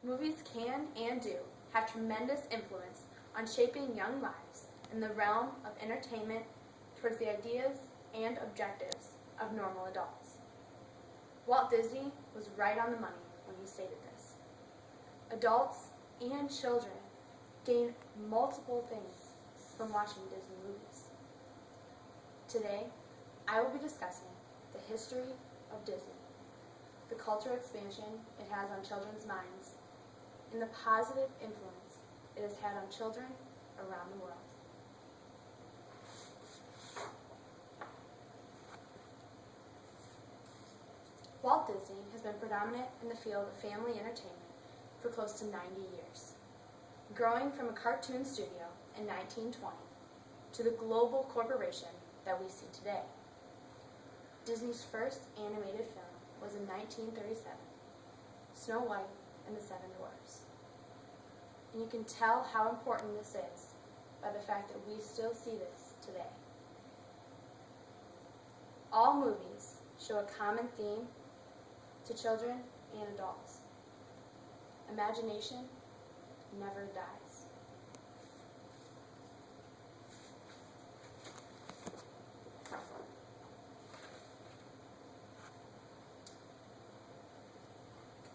Movies can and do have tremendous influence on shaping young lives in the realm of entertainment towards the ideas and objectives of normal adults. Walt Disney was right on the money when he stated this. Adults and children gain multiple things from watching Disney movies. Today, I will be discussing the history of Disney, the cultural expansion it has on children's minds, and the positive influence it has had on children around the world. Walt Disney has been predominant in the field of family entertainment for close to 90 years, growing from a cartoon studio in 1920 to the global corporation that we see today. Disney's first animated film was in 1937, Snow White and the Seven Dwarfs. And you can tell how important this is by the fact that we still see this today. All movies show a common theme to children and adults. Imagination never dies.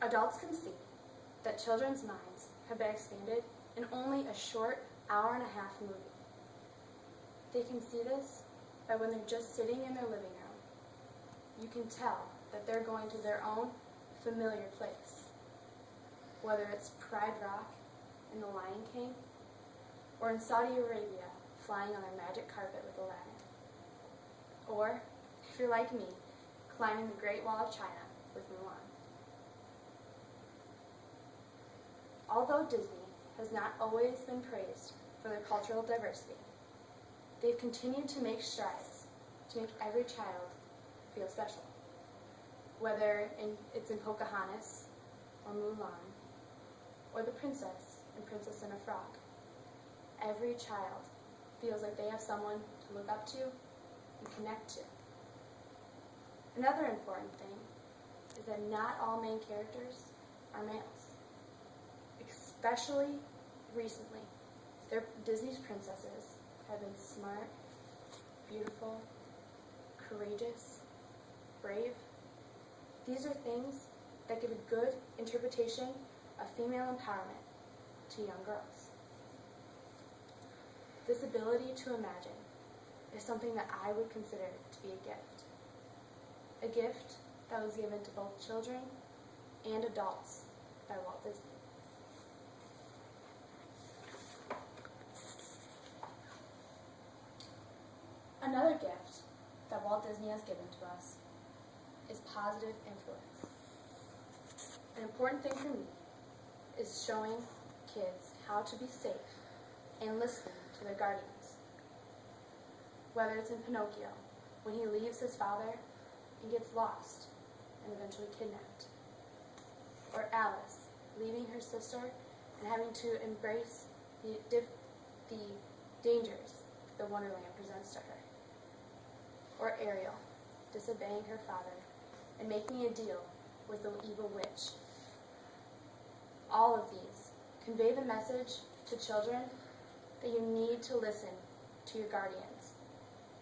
Adults can see that children's minds have been expanded in only a short hour-and-a-half movie. They can see this by when they're just sitting in their living room. You can tell that they're going to their own familiar place, whether it's Pride Rock in The Lion King, or in Saudi Arabia flying on their magic carpet with Aladdin, or, if you're like me, climbing the Great Wall of China with Mulan. Although Disney has not always been praised for their cultural diversity, they've continued to make strides to make every child feel special. Whether it's in Pocahontas, or Mulan, or The Princess in Princess and a Frog, every child feels like they have someone to look up to and connect to. Another important thing is that not all main characters are males. Especially recently, Disney's princesses have been smart, beautiful, courageous, brave. These are things that give a good interpretation of female empowerment to young girls. This ability to imagine is something that I would consider to be a gift. A gift that was given to both children and adults by Walt Disney. Another gift that Walt Disney has given to us is positive influence. An important thing for me is showing kids how to be safe and listening to their guardians. Whether it's in Pinocchio, when he leaves his father and gets lost and eventually kidnapped, or Alice leaving her sister and having to embrace the dangers the Wonderland presents to her, or Ariel disobeying her father and making a deal with the evil witch. All of these convey the message to children that you need to listen to your guardians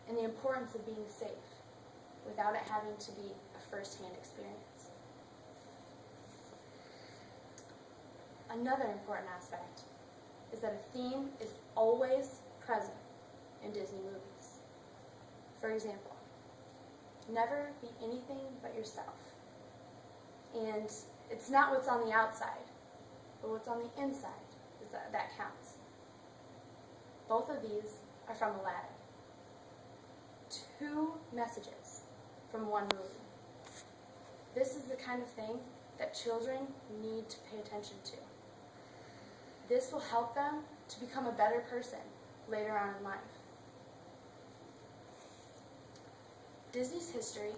and the importance of being safe without it having to be a first-hand experience. Another important aspect is that a theme is always present in Disney movies. For example, never be anything but yourself. And it's not what's on the outside, but what's on the inside that counts. Both of these are from Aladdin. 2 messages from one movie. This is the kind of thing that children need to pay attention to. This will help them to become a better person later on in life. Disney's history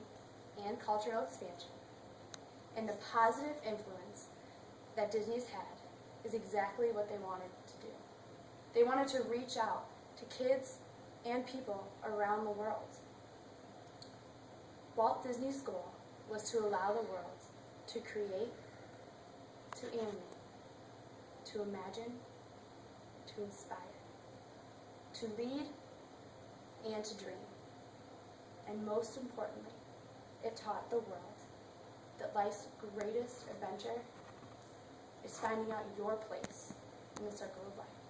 and cultural expansion and the positive influence that Disney's had is exactly what they wanted to do. They wanted to reach out to kids and people around the world. Walt Disney's goal was to allow the world to create, to animate, to imagine, to inspire, to lead, and to dream. And most importantly, it taught the world that life's greatest adventure is finding out your place in the circle of life.